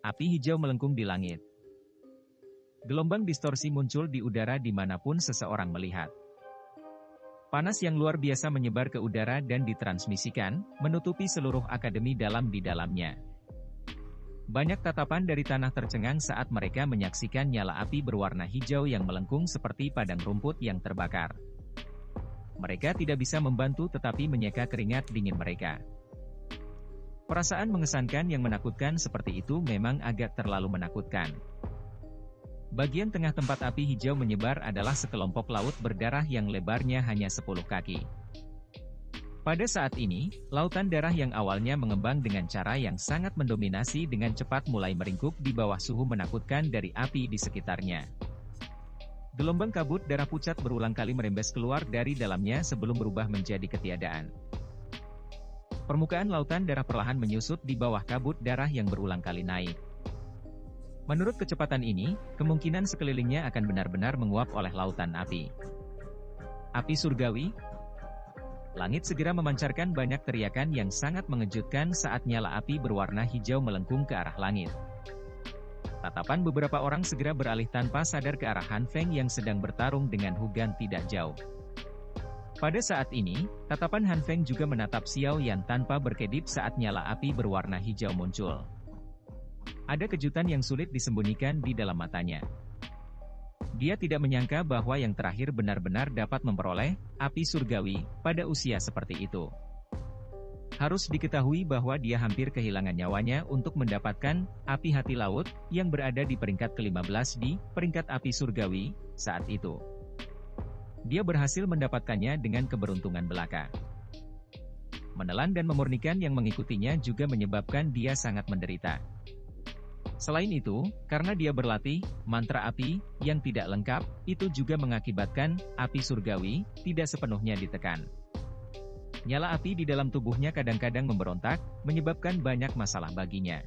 Api hijau melengkung di langit. Gelombang distorsi muncul di udara dimanapun seseorang melihat. Panas yang luar biasa menyebar ke udara dan ditransmisikan, menutupi seluruh akademi di dalamnya. Banyak tatapan dari tanah tercengang saat mereka menyaksikan nyala api berwarna hijau yang melengkung seperti padang rumput yang terbakar. Mereka tidak bisa membantu tetapi menyeka keringat dingin mereka. Perasaan mengesankan yang menakutkan seperti itu memang agak terlalu menakutkan. Bagian tengah tempat api hijau menyebar adalah sekelompok laut berdarah yang lebarnya hanya 10 kaki. Pada saat ini, lautan darah yang awalnya mengembang dengan cara yang sangat mendominasi dengan cepat mulai meringkuk di bawah suhu menakutkan dari api di sekitarnya. Gelombang kabut darah pucat berulang kali merembes keluar dari dalamnya sebelum berubah menjadi ketiadaan. Permukaan lautan darah perlahan menyusut di bawah kabut darah yang berulang kali naik. Menurut kecepatan ini, kemungkinan sekelilingnya akan benar-benar menguap oleh lautan api. Api surgawi? Langit segera memancarkan banyak teriakan yang sangat mengejutkan saat nyala api berwarna hijau melengkung ke arah langit. Tatapan beberapa orang segera beralih tanpa sadar ke arah Han Feng yang sedang bertarung dengan Hu Gan tidak jauh. Pada saat ini, tatapan Han Feng juga menatap Xiao Yan tanpa berkedip saat nyala api berwarna hijau muncul. Ada kejutan yang sulit disembunyikan di dalam matanya. Dia tidak menyangka bahwa yang terakhir benar-benar dapat memperoleh api surgawi pada usia seperti itu. Harus diketahui bahwa dia hampir kehilangan nyawanya untuk mendapatkan api hati laut yang berada di peringkat ke-15 di peringkat api surgawi saat itu. Dia berhasil mendapatkannya dengan keberuntungan belaka. Menelan dan memurnikan yang mengikutinya juga menyebabkan dia sangat menderita. Selain itu, karena dia berlatih mantra api yang tidak lengkap, itu juga mengakibatkan api surgawi tidak sepenuhnya ditekan. Nyala api di dalam tubuhnya kadang-kadang memberontak, menyebabkan banyak masalah baginya.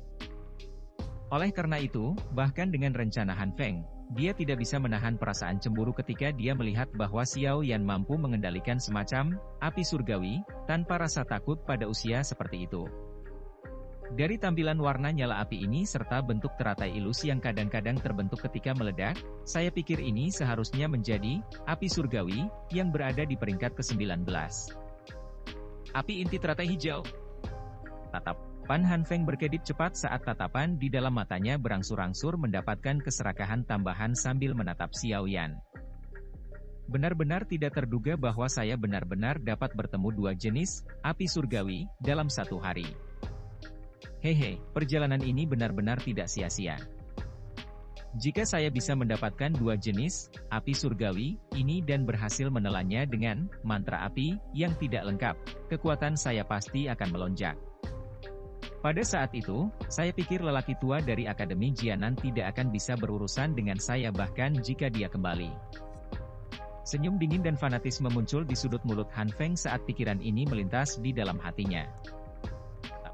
Oleh karena itu, bahkan dengan rencana Han Feng, dia tidak bisa menahan perasaan cemburu ketika dia melihat bahwa Xiao Yan mampu mengendalikan semacam api surgawi tanpa rasa takut pada usia seperti itu. Dari tampilan warna nyala api ini serta bentuk teratai ilusi yang kadang-kadang terbentuk ketika meledak, saya pikir ini seharusnya menjadi api surgawi yang berada di peringkat ke-19. Api inti teratai hijau. Tatapan Han Feng berkedip cepat saat tatapan di dalam matanya berangsur-angsur mendapatkan keserakahan tambahan sambil menatap Xiao Yan. Benar-benar tidak terduga bahwa saya benar-benar dapat bertemu dua jenis api surgawi dalam satu hari. Hehe, perjalanan ini benar-benar tidak sia-sia. Jika saya bisa mendapatkan dua jenis api surgawi ini dan berhasil menelannya dengan mantra api yang tidak lengkap, kekuatan saya pasti akan melonjak. Pada saat itu, saya pikir lelaki tua dari Akademi Jianan tidak akan bisa berurusan dengan saya bahkan jika dia kembali. Senyum dingin dan fanatisme muncul di sudut mulut Han Feng saat pikiran ini melintas di dalam hatinya.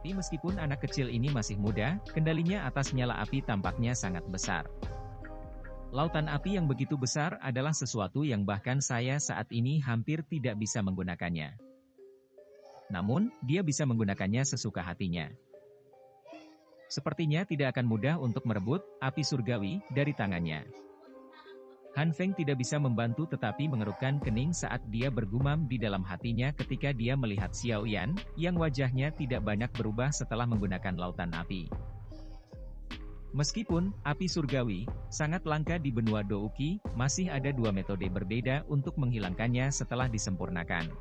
Tapi meskipun anak kecil ini masih muda, kendalinya atas nyala api tampaknya sangat besar. Lautan api yang begitu besar adalah sesuatu yang bahkan saya saat ini hampir tidak bisa menggunakannya. Namun, dia bisa menggunakannya sesuka hatinya. Sepertinya tidak akan mudah untuk merebut api surgawi dari tangannya. Han Feng tidak bisa membantu tetapi mengerutkan kening saat dia bergumam di dalam hatinya ketika dia melihat Xiao Yan, yang wajahnya tidak banyak berubah setelah menggunakan lautan api. Meskipun api surgawi sangat langka di benua Douki, masih ada dua metode berbeda untuk menghilangkannya setelah disempurnakan.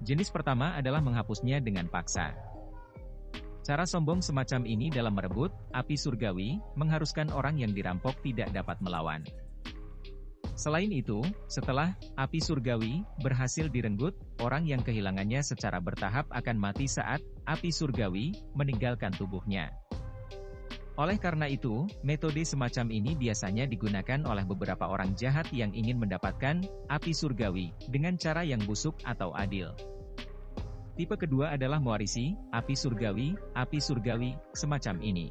Jenis pertama adalah menghapusnya dengan paksa. Cara sombong semacam ini dalam merebut api surgawi mengharuskan orang yang dirampok tidak dapat melawan. Selain itu, setelah api surgawi berhasil direnggut, orang yang kehilangannya secara bertahap akan mati saat api surgawi meninggalkan tubuhnya. Oleh karena itu, metode semacam ini biasanya digunakan oleh beberapa orang jahat yang ingin mendapatkan api surgawi dengan cara yang busuk atau adil. Tipe kedua adalah mewarisi api surgawi semacam ini.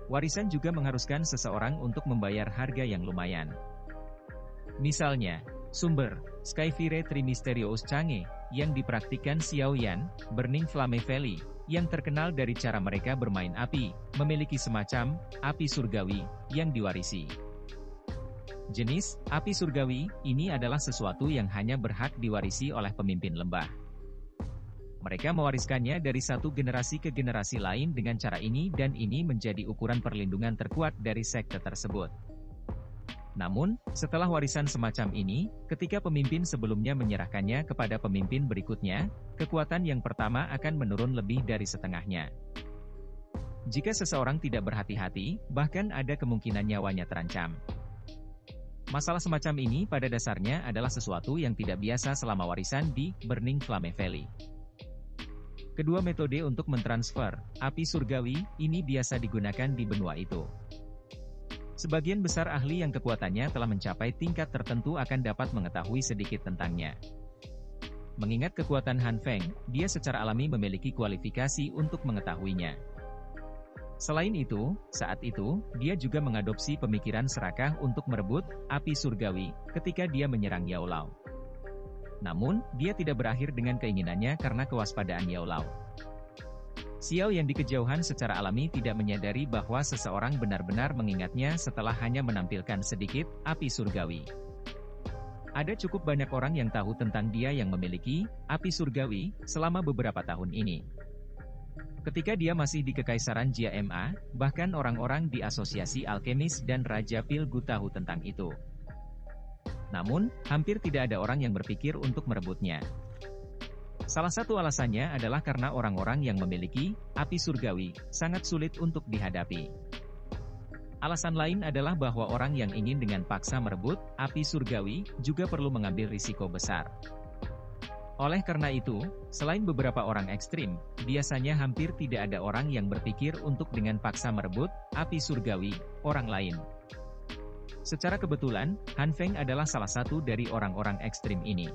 Warisan juga mengharuskan seseorang untuk membayar harga yang lumayan. Misalnya, Sumber, Skyfire Trimysterious Change, yang dipraktikkan Xiaoyan, Burning Flame Valley, yang terkenal dari cara mereka bermain api, memiliki semacam api surgawi yang diwarisi. Jenis api surgawi ini adalah sesuatu yang hanya berhak diwarisi oleh pemimpin lembah. Mereka mewariskannya dari satu generasi ke generasi lain dengan cara ini, dan ini menjadi ukuran perlindungan terkuat dari sekte tersebut. Namun, setelah warisan semacam ini, ketika pemimpin sebelumnya menyerahkannya kepada pemimpin berikutnya, kekuatan yang pertama akan menurun lebih dari setengahnya. Jika seseorang tidak berhati-hati, bahkan ada kemungkinan nyawanya terancam. Masalah semacam ini pada dasarnya adalah sesuatu yang tidak biasa selama warisan di Burning Flame Valley. Kedua metode untuk mentransfer api surgawi ini biasa digunakan di benua itu. Sebagian besar ahli yang kekuatannya telah mencapai tingkat tertentu akan dapat mengetahui sedikit tentangnya. Mengingat kekuatan Han Feng, dia secara alami memiliki kualifikasi untuk mengetahuinya. Selain itu, saat itu, dia juga mengadopsi pemikiran serakah untuk merebut api surgawi ketika dia menyerang Yao Lao. Namun, dia tidak berakhir dengan keinginannya karena kewaspadaan Yao Lao. Xiao yang di kejauhan secara alami tidak menyadari bahwa seseorang benar-benar mengingatnya setelah hanya menampilkan sedikit api surgawi. Ada cukup banyak orang yang tahu tentang dia yang memiliki api surgawi selama beberapa tahun ini. Ketika dia masih di Kekaisaran Jia Ma, bahkan orang-orang di Asosiasi Alkemis dan Raja Pilgu tahu tentang itu. Namun, hampir tidak ada orang yang berpikir untuk merebutnya. Salah satu alasannya adalah karena orang-orang yang memiliki api surgawi sangat sulit untuk dihadapi. Alasan lain adalah bahwa orang yang ingin dengan paksa merebut api surgawi juga perlu mengambil risiko besar. Oleh karena itu, selain beberapa orang ekstrim, biasanya hampir tidak ada orang yang berpikir untuk dengan paksa merebut api surgawi orang lain. Secara kebetulan, Han Feng adalah salah satu dari orang-orang ekstrim ini.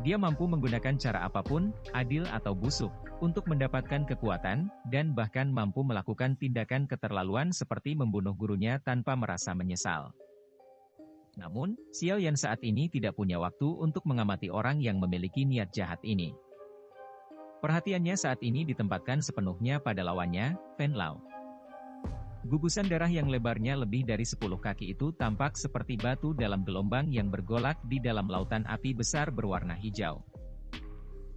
Dia mampu menggunakan cara apapun, adil atau busuk, untuk mendapatkan kekuatan, dan bahkan mampu melakukan tindakan keterlaluan seperti membunuh gurunya tanpa merasa menyesal. Namun, Xiaoyan saat ini tidak punya waktu untuk mengamati orang yang memiliki niat jahat ini. Perhatiannya saat ini ditempatkan sepenuhnya pada lawannya, Fen Lao. Gugusan darah yang lebarnya lebih dari 10 kaki itu tampak seperti batu dalam gelombang yang bergolak di dalam lautan api besar berwarna hijau.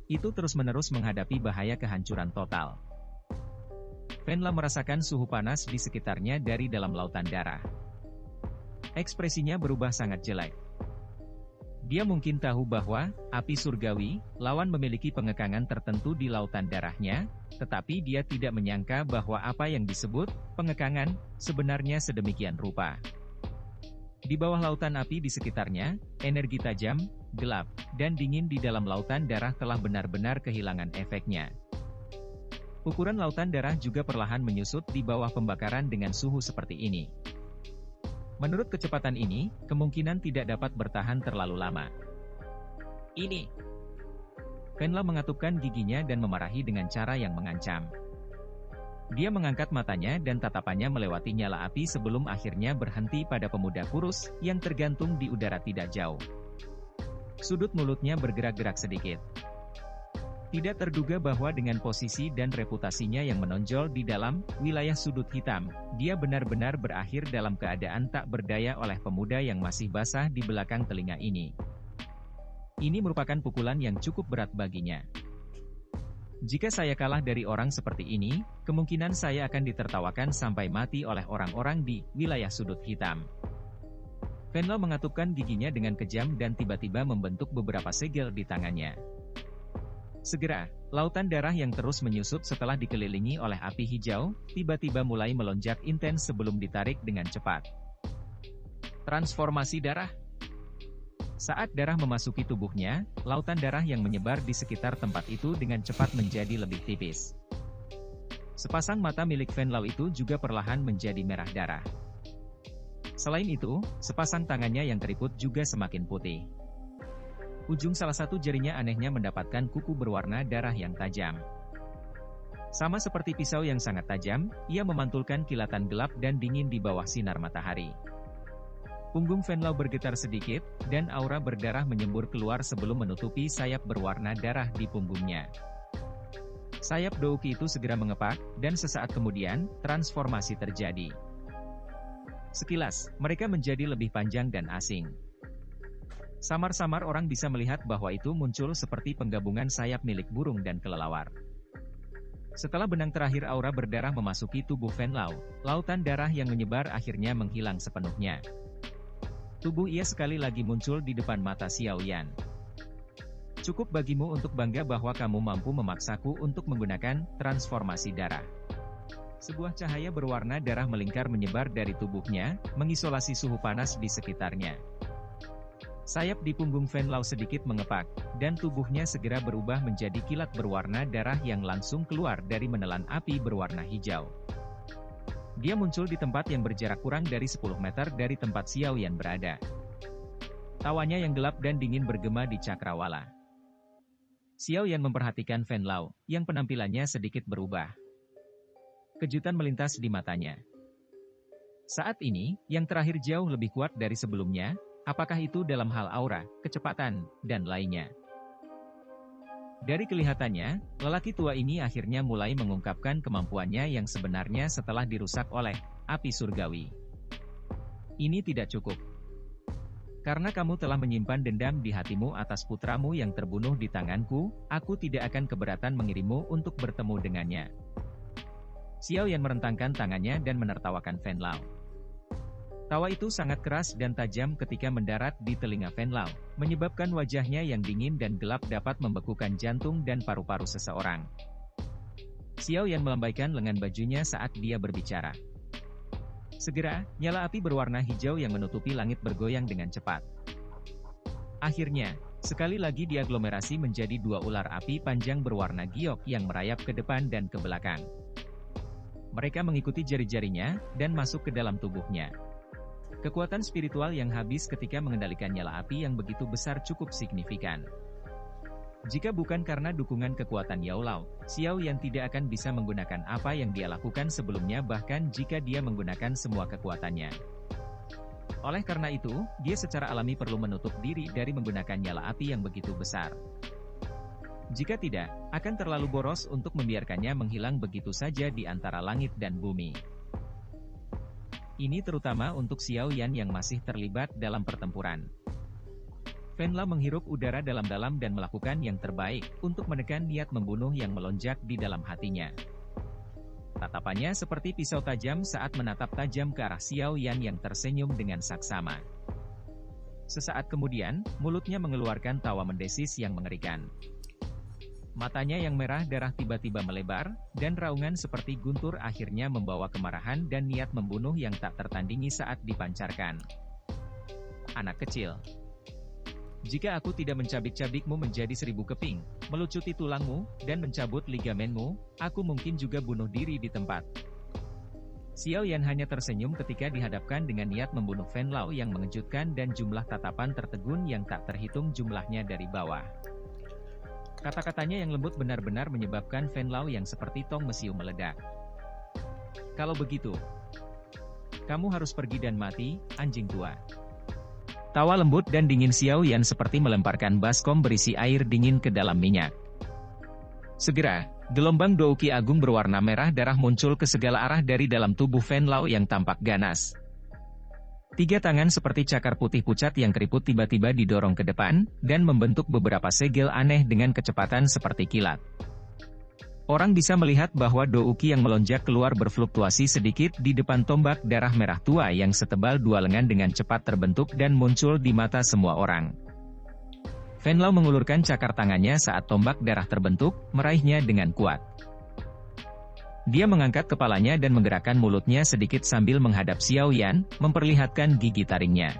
Itu terus-menerus menghadapi bahaya kehancuran total. Fen Lao merasakan suhu panas di sekitarnya dari dalam lautan darah. Ekspresinya berubah sangat jelek. Dia mungkin tahu bahwa api surgawi, lawan memiliki pengekangan tertentu di lautan darahnya, tetapi dia tidak menyangka bahwa apa yang disebut pengekangan sebenarnya sedemikian rupa. Di bawah lautan api di sekitarnya, energi tajam, gelap, dan dingin di dalam lautan darah telah benar-benar kehilangan efeknya. Ukuran lautan darah juga perlahan menyusut di bawah pembakaran dengan suhu seperti ini. Menurut kecepatan ini, kemungkinan tidak dapat bertahan terlalu lama. Ini. Fen Lao mengatupkan giginya dan memarahi dengan cara yang mengancam. Dia mengangkat matanya dan tatapannya melewati nyala api sebelum akhirnya berhenti pada pemuda kurus yang tergantung di udara tidak jauh. Sudut mulutnya bergerak-gerak sedikit. Tidak terduga bahwa dengan posisi dan reputasinya yang menonjol di dalam wilayah sudut hitam, dia benar-benar berakhir dalam keadaan tak berdaya oleh pemuda yang masih basah di belakang telinga ini. Ini merupakan pukulan yang cukup berat baginya. Jika saya kalah dari orang seperti ini, kemungkinan saya akan ditertawakan sampai mati oleh orang-orang di wilayah sudut hitam. Fen Lao mengatupkan giginya dengan kejam dan tiba-tiba membentuk beberapa segel di tangannya. Segera, lautan darah yang terus menyusut setelah dikelilingi oleh api hijau, tiba-tiba mulai melonjak intens sebelum ditarik dengan cepat. Transformasi darah. Saat darah memasuki tubuhnya, lautan darah yang menyebar di sekitar tempat itu dengan cepat menjadi lebih tipis. Sepasang mata milik Fen Lao itu juga perlahan menjadi merah darah. Selain itu, sepasang tangannya yang keriput juga semakin putih. Ujung salah satu jarinya anehnya mendapatkan kuku berwarna darah yang tajam. Sama seperti pisau yang sangat tajam, ia memantulkan kilatan gelap dan dingin di bawah sinar matahari. Punggung Venlau bergetar sedikit, dan aura berdarah menyembur keluar sebelum menutupi sayap berwarna darah di punggungnya. Sayap Douki itu segera mengepak, dan sesaat kemudian, transformasi terjadi. Sekilas, mereka menjadi lebih panjang dan asing. Samar-samar orang bisa melihat bahwa itu muncul seperti penggabungan sayap milik burung dan kelelawar. Setelah benang terakhir aura berdarah memasuki tubuh Venlau, lautan darah yang menyebar akhirnya menghilang sepenuhnya. Tubuh ia sekali lagi muncul di depan mata Xiao Yan. Cukup bagimu untuk bangga bahwa kamu mampu memaksaku untuk menggunakan transformasi darah. Sebuah cahaya berwarna darah melingkar menyebar dari tubuhnya, mengisolasi suhu panas di sekitarnya. Sayap di punggung Venlau sedikit mengepak, dan tubuhnya segera berubah menjadi kilat berwarna darah yang langsung keluar dari menelan api berwarna hijau. Dia muncul di tempat yang berjarak kurang dari 10 meter dari tempat Xiao Yan berada. Tawanya yang gelap dan dingin bergema di cakrawala. Xiao Yan memperhatikan Venlau, yang penampilannya sedikit berubah. Kejutan melintas di matanya. Saat ini, yang terakhir jauh lebih kuat dari sebelumnya, apakah itu dalam hal aura, kecepatan, dan lainnya. Dari kelihatannya, lelaki tua ini akhirnya mulai mengungkapkan kemampuannya yang sebenarnya setelah dirusak oleh api surgawi. Ini tidak cukup. Karena kamu telah menyimpan dendam di hatimu atas putramu yang terbunuh di tanganku, aku tidak akan keberatan mengirimmu untuk bertemu dengannya. Xiao Yan merentangkan tangannya dan menertawakan Venlau. Tawa itu sangat keras dan tajam ketika mendarat di telinga Venlau, menyebabkan wajahnya yang dingin dan gelap dapat membekukan jantung dan paru-paru seseorang. Xiao Yan melambaikan lengan bajunya saat dia berbicara. Segera, nyala api berwarna hijau yang menutupi langit bergoyang dengan cepat. Akhirnya, sekali lagi diaglomerasi menjadi dua ular api panjang berwarna giok yang merayap ke depan dan ke belakang. Mereka mengikuti jari-jarinya, dan masuk ke dalam tubuhnya. Kekuatan spiritual yang habis ketika mengendalikan nyala api yang begitu besar cukup signifikan. Jika bukan karena dukungan kekuatan Yao Lao, Xiao Yan tidak akan bisa menggunakan apa yang dia lakukan sebelumnya bahkan jika dia menggunakan semua kekuatannya. Oleh karena itu, dia secara alami perlu menutup diri dari menggunakan nyala api yang begitu besar. Jika tidak, akan terlalu boros untuk membiarkannya menghilang begitu saja di antara langit dan bumi. Ini terutama untuk Xiao Yan yang masih terlibat dalam pertempuran. Venlau menghirup udara dalam-dalam dan melakukan yang terbaik untuk menekan niat membunuh yang melonjak di dalam hatinya. Tatapannya seperti pisau tajam saat menatap tajam ke arah Xiao Yan yang tersenyum dengan saksama. Sesaat kemudian, mulutnya mengeluarkan tawa mendesis yang mengerikan. Matanya yang merah darah tiba-tiba melebar, dan raungan seperti guntur akhirnya membawa kemarahan dan niat membunuh yang tak tertandingi saat dipancarkan. Anak kecil. Jika aku tidak mencabik-cabikmu menjadi 1000 keping, melucuti tulangmu, dan mencabut ligamenmu, aku mungkin juga bunuh diri di tempat. Xiao Yan hanya tersenyum ketika dihadapkan dengan niat membunuh Venlau yang mengejutkan dan jumlah tatapan tertegun yang tak terhitung jumlahnya dari bawah. Kata-katanya yang lembut benar-benar menyebabkan Venlau yang seperti tong mesiu meledak. Kalau begitu, kamu harus pergi dan mati, anjing tua. Tawa lembut dan dingin Xiao Yan seperti melemparkan baskom berisi air dingin ke dalam minyak. Segera, gelombang douki agung berwarna merah darah muncul ke segala arah dari dalam tubuh Venlau yang tampak ganas. 3 tangan seperti cakar putih pucat yang keriput tiba-tiba didorong ke depan, dan membentuk beberapa segel aneh dengan kecepatan seperti kilat. Orang bisa melihat bahwa douki yang melonjak keluar berfluktuasi sedikit di depan tombak darah merah tua yang setebal 2 lengan dengan cepat terbentuk dan muncul di mata semua orang. Venlau mengulurkan cakar tangannya saat tombak darah terbentuk, meraihnya dengan kuat. Dia mengangkat kepalanya dan menggerakkan mulutnya sedikit sambil menghadap Xiao Yan, memperlihatkan gigi taringnya.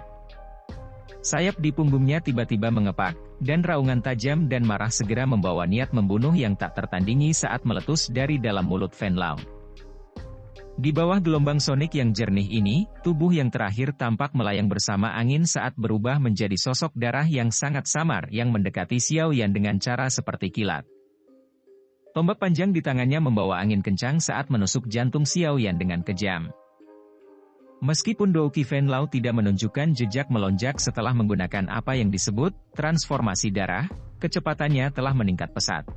Sayap di punggungnya tiba-tiba mengepak, dan raungan tajam dan marah segera membawa niat membunuh yang tak tertandingi saat meletus dari dalam mulut Venlau. Di bawah gelombang sonik yang jernih ini, tubuh yang terakhir tampak melayang bersama angin saat berubah menjadi sosok darah yang sangat samar yang mendekati Xiao Yan dengan cara seperti kilat. Tombak panjang di tangannya membawa angin kencang saat menusuk jantung Xiao Yan dengan kejam. Meskipun Douki Venlau tidak menunjukkan jejak melonjak setelah menggunakan apa yang disebut transformasi darah, kecepatannya telah meningkat pesat.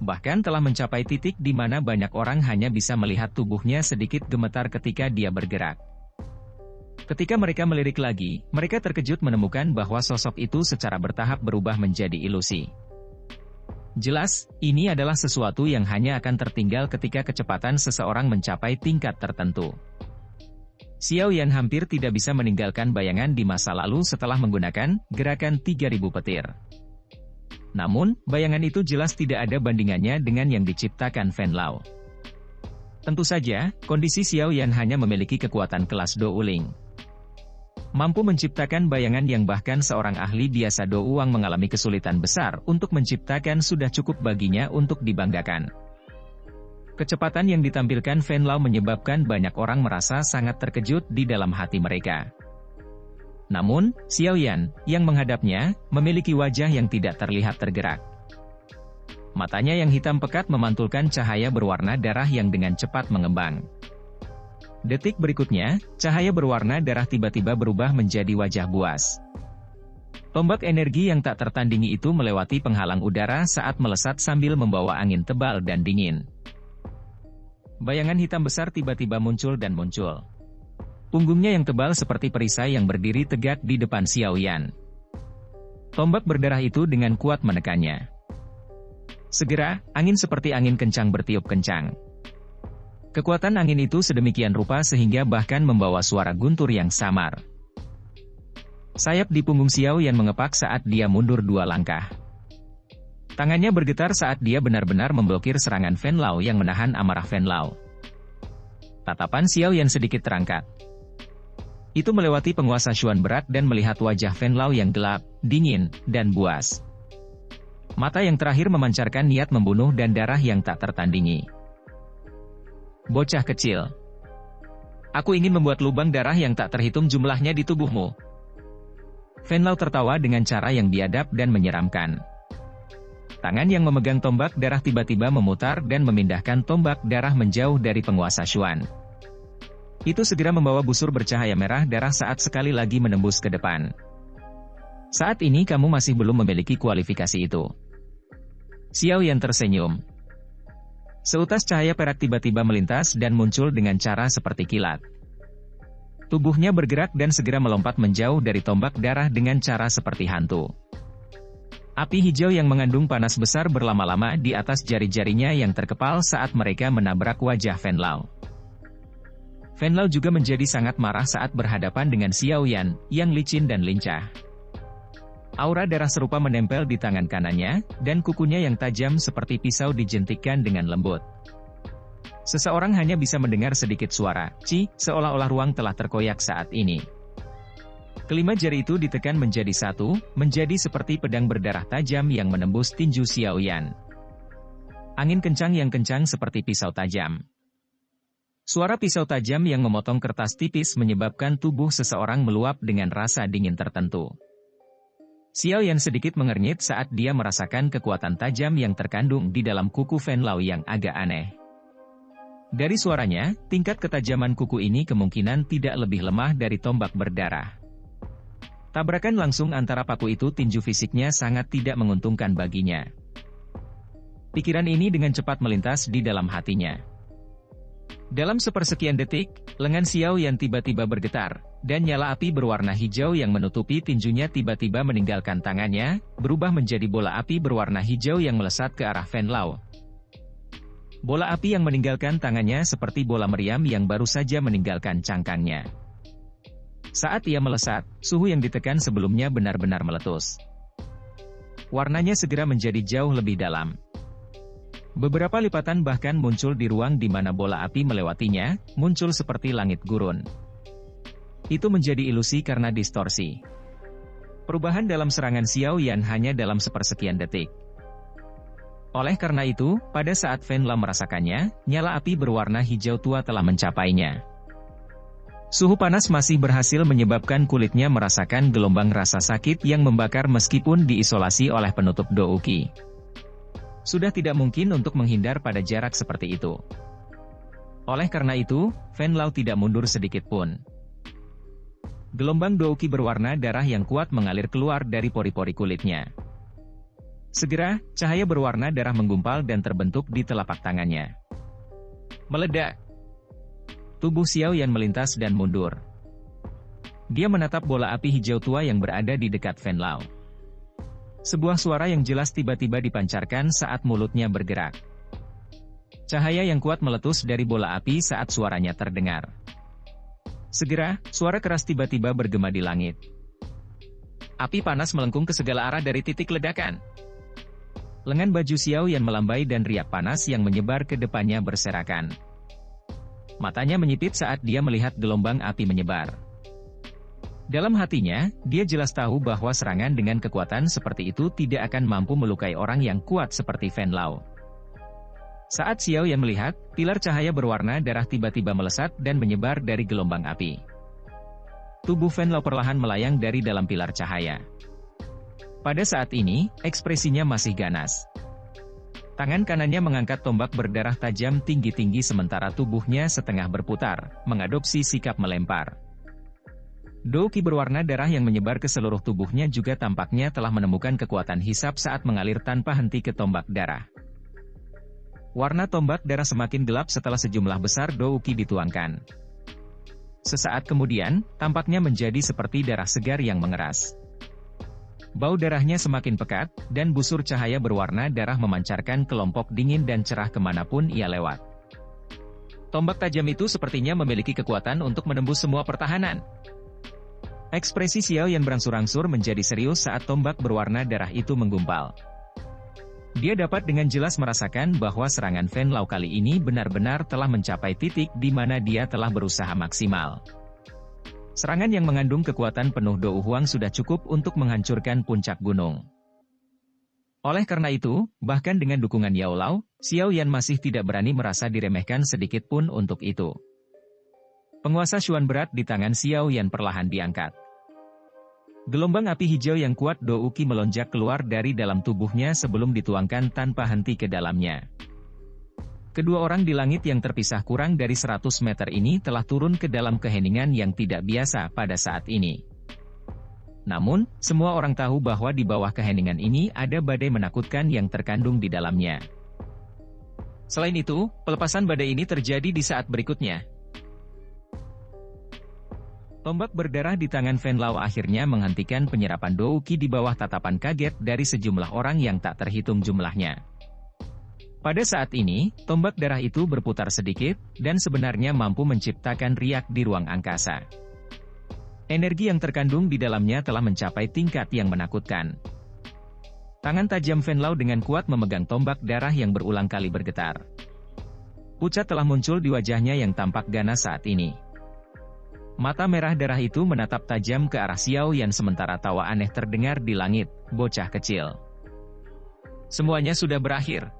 Bahkan telah mencapai titik di mana banyak orang hanya bisa melihat tubuhnya sedikit gemetar ketika dia bergerak. Ketika mereka melirik lagi, mereka terkejut menemukan bahwa sosok itu secara bertahap berubah menjadi ilusi. Jelas, ini adalah sesuatu yang hanya akan tertinggal ketika kecepatan seseorang mencapai tingkat tertentu. Xiao Yan hampir tidak bisa meninggalkan bayangan di masa lalu setelah menggunakan gerakan 3000 petir. Namun, bayangan itu jelas tidak ada bandingannya dengan yang diciptakan Venlau. Tentu saja, kondisi Xiao Yan hanya memiliki kekuatan kelas Douling. Mampu menciptakan bayangan yang bahkan seorang ahli biasa Douang mengalami kesulitan besar untuk menciptakan sudah cukup baginya untuk dibanggakan. Kecepatan yang ditampilkan Venlau menyebabkan banyak orang merasa sangat terkejut di dalam hati mereka. Namun, Xiao Yan, yang menghadapnya, memiliki wajah yang tidak terlihat tergerak. Matanya yang hitam pekat memantulkan cahaya berwarna darah yang dengan cepat mengembang. Detik berikutnya, cahaya berwarna darah tiba-tiba berubah menjadi wajah buas. Tombak energi yang tak tertandingi itu melewati penghalang udara saat melesat sambil membawa angin tebal dan dingin. Bayangan hitam besar tiba-tiba muncul dan muncul. Punggungnya yang tebal seperti perisai yang berdiri tegak di depan Xiao Yan. Tombak berdarah itu dengan kuat menekannya. Segera, angin seperti angin kencang bertiup kencang. Kekuatan angin itu sedemikian rupa sehingga bahkan membawa suara guntur yang samar. Sayap di punggung Xiao Yan mengepak saat dia mundur 2 langkah. Tangannya bergetar saat dia benar-benar memblokir serangan Venlau yang menahan amarah Venlau. Tatapan Xiao Yan sedikit terangkat. Itu melewati penguasa Xuan berat dan melihat wajah Venlau yang gelap, dingin, dan buas. Mata yang terakhir memancarkan niat membunuh dan darah yang tak tertandingi. Bocah kecil. Aku ingin membuat lubang darah yang tak terhitung jumlahnya di tubuhmu. Venlau tertawa dengan cara yang biadab dan menyeramkan. Tangan yang memegang tombak darah tiba-tiba memutar dan memindahkan tombak darah menjauh dari penguasa Xuan. Itu segera membawa busur bercahaya merah darah saat sekali lagi menembus ke depan. Saat ini kamu masih belum memiliki kualifikasi itu. Xiao Yan tersenyum. Seutas cahaya perak tiba-tiba melintas dan muncul dengan cara seperti kilat. Tubuhnya bergerak dan segera melompat menjauh dari tombak darah dengan cara seperti hantu. Api hijau yang mengandung panas besar berlama-lama di atas jari-jarinya yang terkepal saat mereka menabrak wajah Venlau. Venlau juga menjadi sangat marah saat berhadapan dengan Xiao Yan, yang licin dan lincah. Aura darah serupa menempel di tangan kanannya, dan kukunya yang tajam seperti pisau dijentikkan dengan lembut. Seseorang hanya bisa mendengar sedikit suara, "Ci", seolah-olah ruang telah terkoyak saat ini. Kelima jari itu ditekan menjadi satu, menjadi seperti pedang berdarah tajam yang menembus tinju Xiao Yan. Angin kencang yang kencang seperti pisau tajam. Suara pisau tajam yang memotong kertas tipis menyebabkan tubuh seseorang meluap dengan rasa dingin tertentu. Xiao Yan sedikit mengernyit saat dia merasakan kekuatan tajam yang terkandung di dalam kuku Venlau yang agak aneh. Dari suaranya, tingkat ketajaman kuku ini kemungkinan tidak lebih lemah dari tombak berdarah. Tabrakan langsung antara paku itu tinju fisiknya sangat tidak menguntungkan baginya. Pikiran ini dengan cepat melintas di dalam hatinya. Dalam sepersekian detik, lengan Xiao Yan tiba-tiba bergetar, dan nyala api berwarna hijau yang menutupi tinjunya tiba-tiba meninggalkan tangannya, berubah menjadi bola api berwarna hijau yang melesat ke arah Venlau. Bola api yang meninggalkan tangannya seperti bola meriam yang baru saja meninggalkan cangkangnya. Saat ia melesat, suhu yang ditekan sebelumnya benar-benar meletus. Warnanya segera menjadi jauh lebih dalam. Beberapa lipatan bahkan muncul di ruang di mana bola api melewatinya, muncul seperti langit gurun. Itu menjadi ilusi karena distorsi. Perubahan dalam serangan Xiao Yan hanya dalam sepersekian detik. Oleh karena itu, pada saat Venlau merasakannya, nyala api berwarna hijau tua telah mencapainya. Suhu panas masih berhasil menyebabkan kulitnya merasakan gelombang rasa sakit yang membakar meskipun diisolasi oleh penutup Douki. Sudah tidak mungkin untuk menghindar pada jarak seperti itu. Oleh karena itu, Fen Lao tidak mundur sedikit pun. Gelombang Douqi berwarna darah yang kuat mengalir keluar dari pori-pori kulitnya. Segera, cahaya berwarna darah menggumpal dan terbentuk di telapak tangannya. Meledak. Tubuh Xiao Yan melintas dan mundur. Dia menatap bola api hijau tua yang berada di dekat Fen Lao. Sebuah suara yang jelas tiba-tiba dipancarkan saat mulutnya bergerak. Cahaya yang kuat meletus dari bola api saat suaranya terdengar. Segera, suara keras tiba-tiba bergema di langit. Api panas melengkung ke segala arah dari titik ledakan. Lengan baju Xiao Yan melambai dan riak panas yang menyebar ke depannya berserakan. Matanya menyipit saat dia melihat gelombang api menyebar. Dalam hatinya, dia jelas tahu bahwa serangan dengan kekuatan seperti itu tidak akan mampu melukai orang yang kuat seperti Fen Lao. Saat Xiao Yan melihat, pilar cahaya berwarna darah tiba-tiba melesat dan menyebar dari gelombang api. Tubuh Fen Lao perlahan melayang dari dalam pilar cahaya. Pada saat ini, ekspresinya masih ganas. Tangan kanannya mengangkat tombak berdarah tajam tinggi-tinggi sementara tubuhnya setengah berputar, mengadopsi sikap melempar. Douqi berwarna darah yang menyebar ke seluruh tubuhnya juga tampaknya telah menemukan kekuatan hisap saat mengalir tanpa henti ke tombak darah. Warna tombak darah semakin gelap setelah sejumlah besar Douqi dituangkan. Sesaat kemudian, tampaknya menjadi seperti darah segar yang mengeras. Bau darahnya semakin pekat, dan busur cahaya berwarna darah memancarkan kelompok dingin dan cerah kemanapun ia lewat. Tombak tajam itu sepertinya memiliki kekuatan untuk menembus semua pertahanan. Ekspresi Xiao Yan berangsur-angsur menjadi serius saat tombak berwarna darah itu menggumpal. Dia dapat dengan jelas merasakan bahwa serangan Fen Lao kali ini benar-benar telah mencapai titik di mana dia telah berusaha maksimal. Serangan yang mengandung kekuatan penuh Dou Huang sudah cukup untuk menghancurkan puncak gunung. Oleh karena itu, bahkan dengan dukungan Yao Lao, Xiao Yan masih tidak berani merasa diremehkan sedikit pun untuk itu. Penguasa Xuan berat di tangan Xiao Yan perlahan diangkat. Gelombang api hijau yang kuat Douqi melonjak keluar dari dalam tubuhnya sebelum dituangkan tanpa henti ke dalamnya. Kedua orang di langit yang terpisah kurang dari 100 meter ini telah turun ke dalam keheningan yang tidak biasa pada saat ini. Namun, semua orang tahu bahwa di bawah keheningan ini ada badai menakutkan yang terkandung di dalamnya. Selain itu, pelepasan badai ini terjadi di saat berikutnya. Tombak berdarah di tangan Fen Lao akhirnya menghentikan penyerapan Douqi di bawah tatapan kaget dari sejumlah orang yang tak terhitung jumlahnya. Pada saat ini, tombak darah itu berputar sedikit, dan sebenarnya mampu menciptakan riak di ruang angkasa. Energi yang terkandung di dalamnya telah mencapai tingkat yang menakutkan. Tangan tajam Fen Lao dengan kuat memegang tombak darah yang berulang kali bergetar. Pucat telah muncul di wajahnya yang tampak ganas saat ini. Mata merah darah itu menatap tajam ke arah Xiao Yan sementara tawa aneh terdengar di langit, bocah kecil. Semuanya sudah berakhir.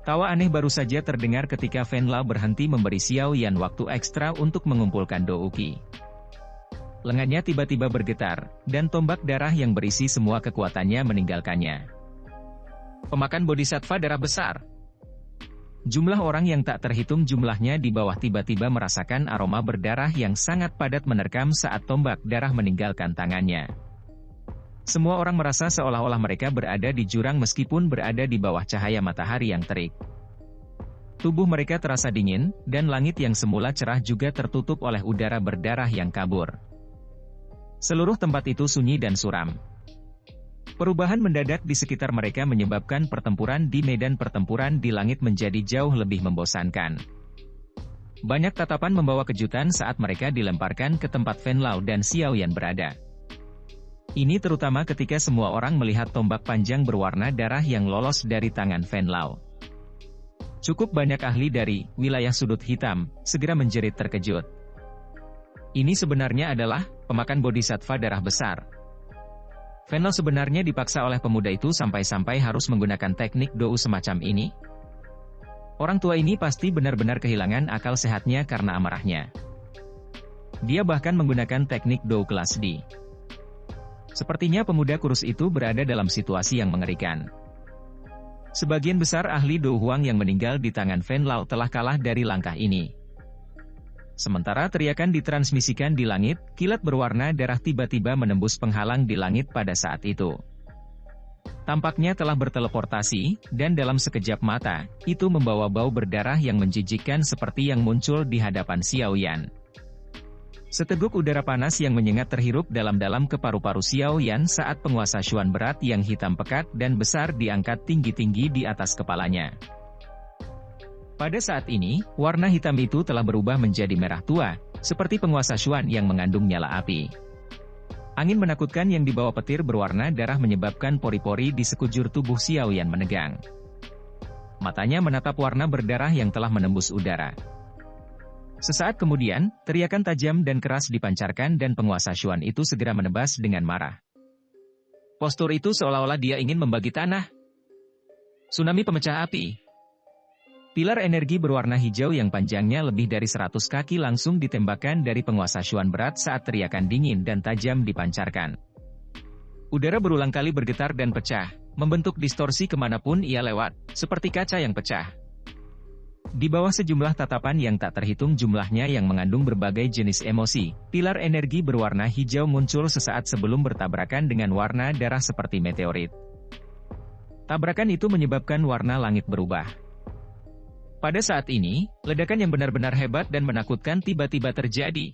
Tawa aneh baru saja terdengar ketika Fen Lao berhenti memberi Xiao Yan waktu ekstra untuk mengumpulkan Douqi. Lengannya tiba-tiba bergetar, dan tombak darah yang berisi semua kekuatannya meninggalkannya. Pemakan bodhisattva darah besar. Jumlah orang yang tak terhitung jumlahnya di bawah tiba-tiba merasakan aroma berdarah yang sangat padat menerkam saat tombak darah meninggalkan tangannya. Semua orang merasa seolah-olah mereka berada di jurang meskipun berada di bawah cahaya matahari yang terik. Tubuh mereka terasa dingin, dan langit yang semula cerah juga tertutup oleh udara berdarah yang kabur. Seluruh tempat itu sunyi dan suram. Perubahan mendadak di sekitar mereka menyebabkan pertempuran di medan pertempuran di langit menjadi jauh lebih membosankan. Banyak tatapan membawa kejutan saat mereka dilemparkan ke tempat Fen Lao dan Xiao Yan berada. Ini terutama ketika semua orang melihat tombak panjang berwarna darah yang lolos dari tangan Fen Lao. Cukup banyak ahli dari wilayah sudut hitam segera menjerit terkejut. Ini sebenarnya adalah pemakan bodhisattva darah besar. Fen Lao sebenarnya dipaksa oleh pemuda itu sampai-sampai harus menggunakan teknik Dou semacam ini. Orang tua ini pasti benar-benar kehilangan akal sehatnya karena amarahnya. Dia bahkan menggunakan teknik Dou kelas D. Sepertinya pemuda kurus itu berada dalam situasi yang mengerikan. Sebagian besar ahli Do Huang yang meninggal di tangan Fen Lao telah kalah dari langkah ini. Sementara teriakan ditransmisikan di langit, kilat berwarna darah tiba-tiba menembus penghalang di langit pada saat itu. Tampaknya telah berteleportasi, dan dalam sekejap mata, itu membawa bau berdarah yang menjijikkan seperti yang muncul di hadapan Xiao Yan. Seteguk udara panas yang menyengat terhirup dalam-dalam ke paru-paru Xiao Yan saat penguasa Xuan berat yang hitam pekat dan besar diangkat tinggi-tinggi di atas kepalanya. Pada saat ini, warna hitam itu telah berubah menjadi merah tua, seperti penguasa Xuan yang mengandung nyala api. Angin menakutkan yang dibawa petir berwarna darah menyebabkan pori-pori di sekujur tubuh Xiao Yan menegang. Matanya menatap warna berdarah yang telah menembus udara. Sesaat kemudian, teriakan tajam dan keras dipancarkan dan penguasa Xuan itu segera menebas dengan marah. Postur itu seolah-olah dia ingin membagi tanah. Tsunami pemecah api. Pilar energi berwarna hijau yang panjangnya lebih dari 100 kaki langsung ditembakkan dari penguasa Xuan berat saat teriakan dingin dan tajam dipancarkan. Udara berulang kali bergetar dan pecah, membentuk distorsi kemanapun ia lewat, seperti kaca yang pecah. Di bawah sejumlah tatapan yang tak terhitung jumlahnya yang mengandung berbagai jenis emosi, pilar energi berwarna hijau muncul sesaat sebelum bertabrakan dengan warna darah seperti meteorit. Tabrakan itu menyebabkan warna langit berubah. Pada saat ini, ledakan yang benar-benar hebat dan menakutkan tiba-tiba terjadi.